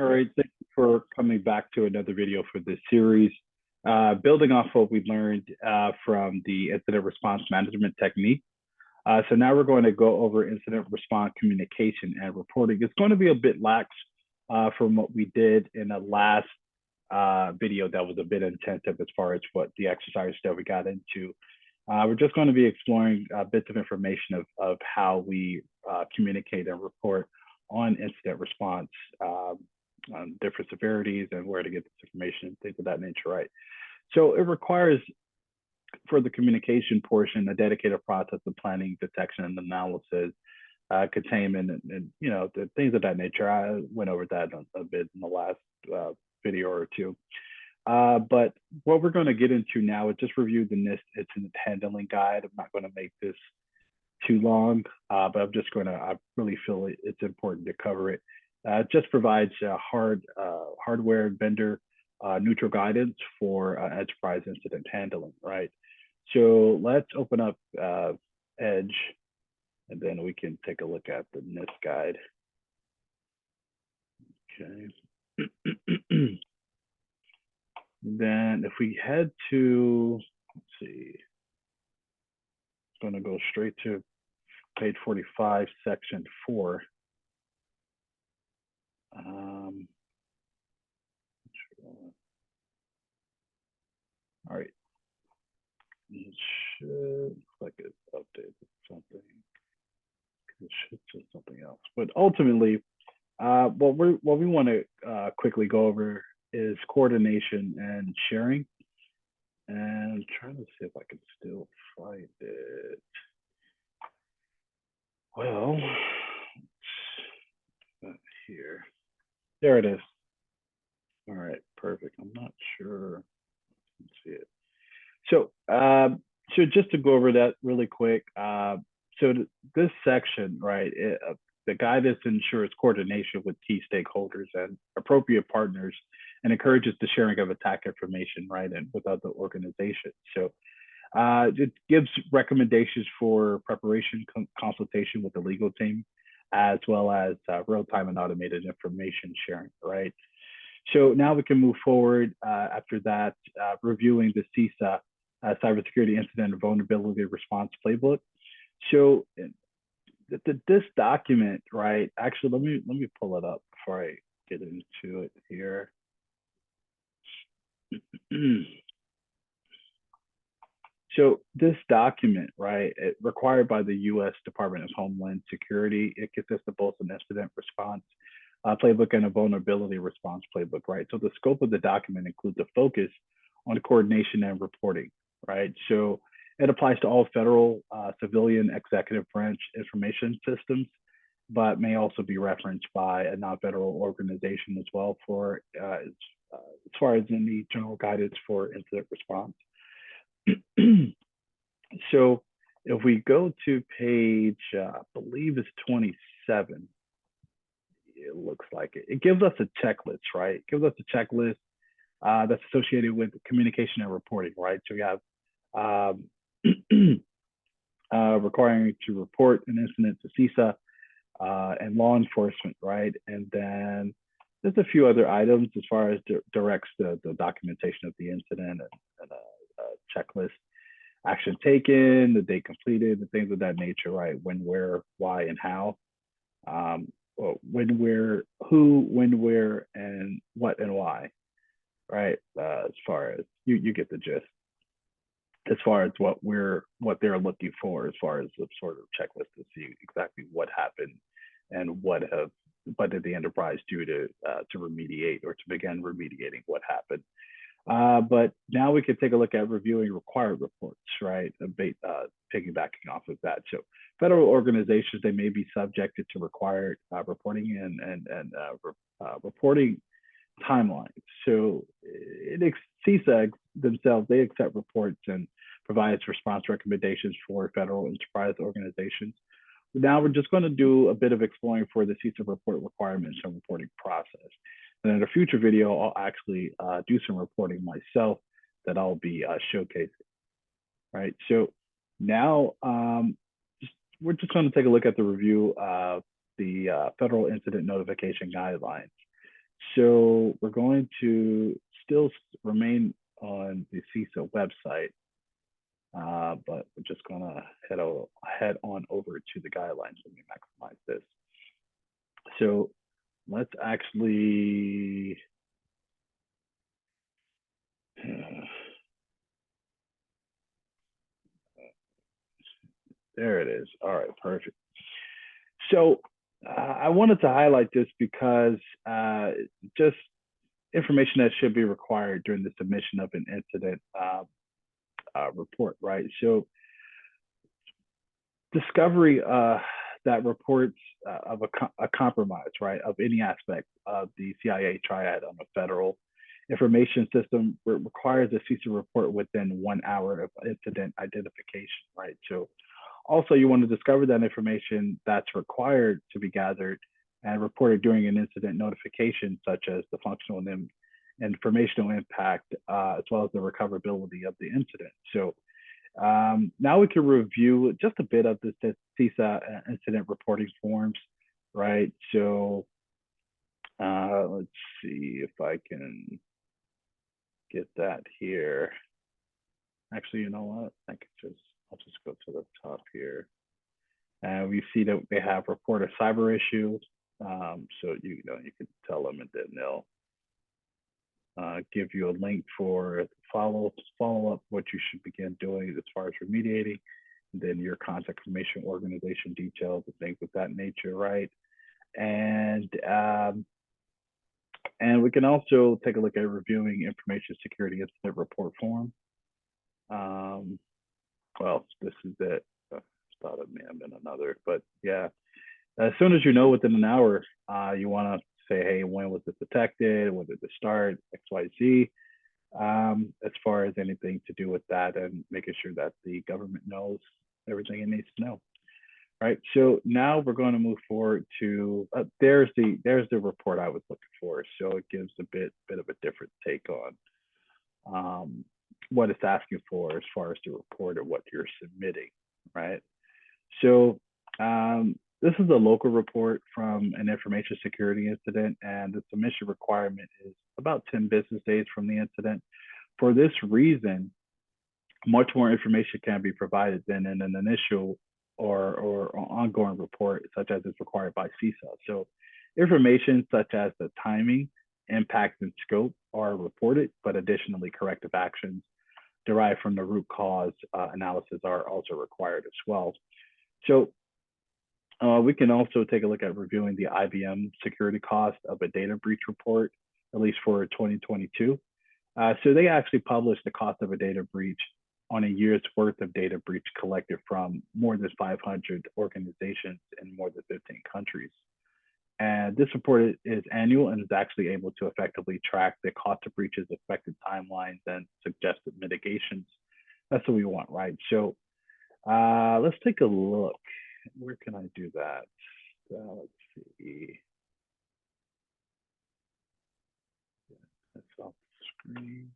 All right, thank you for coming back to another video for this series. Building off what we learned from the incident response management technique. So now we're going to go over incident response communication and reporting. It's going to be a bit lax from what we did in the last video that was a bit intensive as far as what the exercise that we got into. We're just going to be exploring bits of information of how we communicate and report on incident response, on different severities and where to get this information, things of that nature, right? So it requires, for the communication portion, a dedicated process of planning, detection, and analysis, containment, and you know, the things of that nature. I went over that a bit in the last video or two. But what we're going to get into now is just review the NIST Incident Handling Guide. I'm not going to make this too long, but I'm just going to, I really feel it's important to cover it. It just provides hardware and vendor neutral guidance for enterprise incident handling, right? So let's open up Edge, and then we can take a look at the NIST guide. Okay. Then if we head to, let's see, I'm going to go straight to page 45, section 4. All right. It should look like it updated something. It should say something else. But ultimately, what we want to quickly go over is coordination and sharing. And I'm trying to see if I can still find it. Well, not here. There it is. All right, perfect. I'm not sure. I can see it. So, so just to go over that really quick. So this section, right, the guidance ensures coordination with key stakeholders and appropriate partners, and encourages the sharing of attack information, right, and with other organizations. So it gives recommendations for preparation, consultation with the legal team, as well as real-time and automated information sharing, right? So now we can move forward after that, reviewing the CISA Cybersecurity Incident and Vulnerability Response Playbook. So this document, right? Actually, let me pull it up before I get into it here. So this document, right, required by the U.S. Department of Homeland Security, it consists of both an incident response playbook and a vulnerability response playbook, right? So the scope of the document includes a focus on coordination and reporting, right? So it applies to all federal, civilian, executive branch information systems, but may also be referenced by a non-federal organization as well for as far as in the general guidance for incident response. So if we go to page, I believe it's 27, it looks like it gives us a checklist, right? It gives us a checklist that's associated with communication and reporting, right? So we have requiring to report an incident to CISA and law enforcement, right? And then there's a few other items as far as directs the documentation of the incident and a checklist, action taken, the date completed, the things of that nature, right? When, where, why, and how. When, where, who, when, where, and what and why, right? As far as you get the gist. As far as what they're looking for, as far as the sort of checklist to see exactly what happened and what did the enterprise do to remediate or to begin remediating what happened. But now we can take a look at reviewing required reports, right? Piggybacking off of that. So federal organizations, they may be subjected to required reporting and reporting timelines. So CISA themselves, they accept reports and provides response recommendations for federal enterprise organizations. Now we're just going to do a bit of exploring for the CISA report requirements and reporting process. And in a future video, I'll actually do some reporting myself that I'll be showcasing, right? So now we're just going to take a look at the review of the Federal Incident Notification Guidelines. So we're going to still remain on the CISA website, but we're just gonna head on over to the guidelines. Let me maximize this. So let's actually, there it is. All right, perfect. So I wanted to highlight this because just information that should be required during the submission of an incident report, right? So discovery that reports of a compromise, right, of any aspect of the CIA triad on a federal information system requires a CISA report within 1 hour of incident identification, right? So also you want to discover that information that's required to be gathered and reported during an incident notification, such as the functional and informational impact, as well as the recoverability of the incident. So now we can review just a bit of the CISA incident reporting forms, right? So let's see if I can get that here. Actually, you know what? I'll just go to the top here. And we see that they have report a cyber issue. So you can tell them, and then they'll give you a link for follow up what you should begin doing as far as remediating, and then your contact information, organization details, and things of that nature, right? And we can also take a look at reviewing information security incident report form. Well, this is it. I thought it may have been another, but yeah. As soon as you know within an hour, you want to say, hey, when was this detected? When did it start? X, Y, Z. As far as anything to do with that, and making sure that the government knows everything it needs to know. Right. So now we're going to move forward to there's the report I was looking for. So it gives a bit of a different take on what it's asking for as far as the report or what you're submitting. Right. So this is a local report from an information security incident, and the submission requirement is about 10 business days from the incident. For this reason, much more information can be provided than in an initial or ongoing report, such as is required by CISA. So information such as the timing, impact, and scope are reported, but additionally corrective actions derived from the root cause analysis are also required as well. So we can also take a look at reviewing the IBM security cost of a data breach report, at least for 2022. So they actually published the cost of a data breach on a year's worth of data breach collected from more than 500 organizations in more than 15 countries. And this report is annual and is actually able to effectively track the cost of breaches, affected timelines, and suggested mitigations. That's what we want, right? So let's take a look. Where can I do that? Let's see. That's off the screen.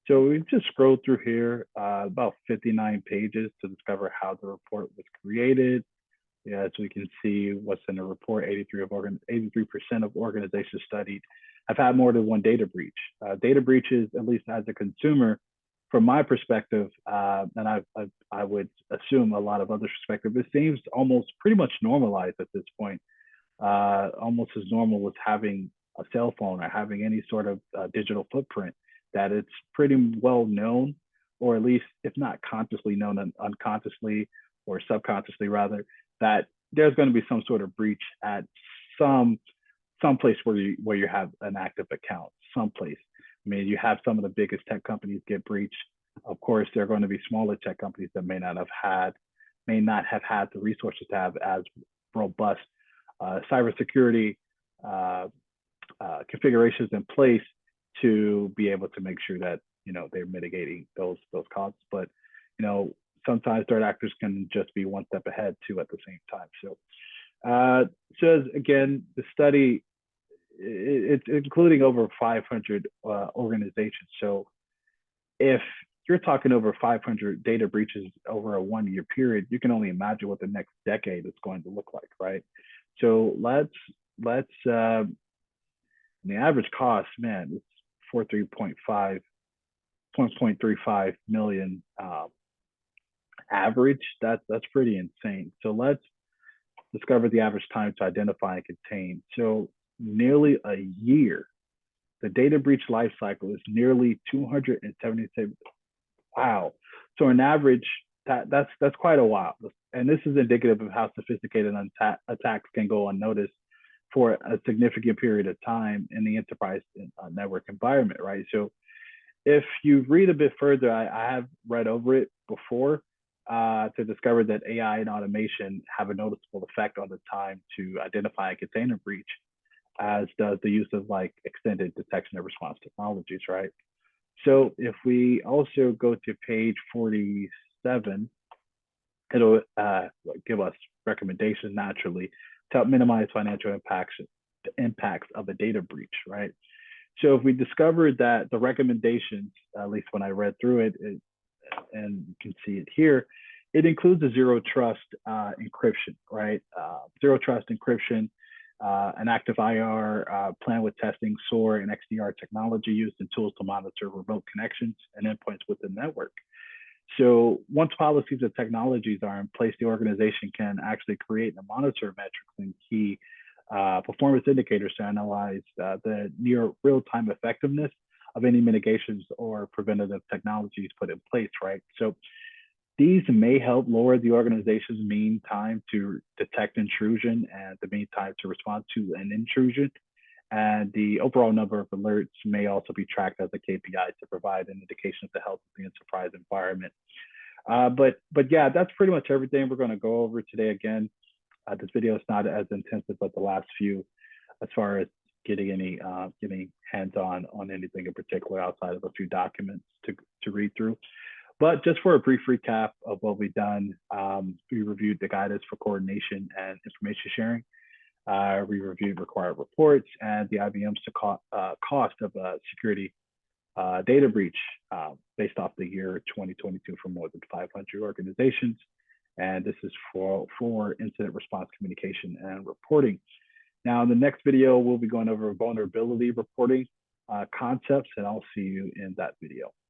So we've just scrolled through here about 59 pages to discover how the report was created. Yeah, as we can see what's in the report, 83% of organizations studied have had more than one data breach. Data breaches, at least as a consumer, from my perspective, and I would assume a lot of others' perspective, it seems almost pretty much normalized at this point, almost as normal as having a cell phone or having any sort of digital footprint, that it's pretty well known, or at least if not consciously known, unconsciously or subconsciously rather, that there's going to be some sort of breach at some place where you have an active account, someplace. I mean, you have some of the biggest tech companies get breached. Of course, there are going to be smaller tech companies that may not have had the resources to have as robust cybersecurity configurations in place to be able to make sure that they're mitigating those costs. But sometimes threat actors can just be one step ahead too at the same time. So says again, the study, it's including over 500 organizations. So if you're talking over 500 data breaches over a 1-year period, you can only imagine what the next decade is going to look like, right? So the average cost, man, it's 4.35 million average. That's pretty insane. So let's discover the average time to identify and contain. So nearly a year. The data breach life cycle is nearly 276. Wow. So on average, that's quite a while. And this is indicative of how sophisticated attacks can go unnoticed for a significant period of time in the enterprise network environment, right? So if you read a bit further, I have read over it before to discover that AI and automation have a noticeable effect on the time to identify a container breach, as does the use of like extended detection and response technologies, right? So if we also go to page 47, it'll give us recommendations naturally to help minimize financial the impacts of a data breach, right? So if we discovered that the recommendations, at least when I read through it, and you can see it here, it includes a zero trust encryption, right? Zero trust encryption, an active IR plan with testing, SOAR, and XDR technology used in tools to monitor remote connections and endpoints within the network. So once policies and technologies are in place, the organization can actually create and monitor metrics and key performance indicators to analyze the near real-time effectiveness of any mitigations or preventative technologies put in place, right? So these may help lower the organization's mean time to detect intrusion and the mean time to respond to an intrusion. And the overall number of alerts may also be tracked as a KPI to provide an indication of the health of the enterprise environment. But yeah, that's pretty much everything we're going to go over today. Again, this video is not as intensive as the last few, as far as getting any hands-on on anything in particular outside of a few documents to read through. But just for a brief recap of what we've done, we reviewed the guidance for coordination and information sharing. We reviewed required reports and the IBM's cost of a security data breach based off the year 2022 for more than 500 organizations. And this is for incident response communication and reporting. Now, in the next video, we'll be going over vulnerability reporting concepts, and I'll see you in that video.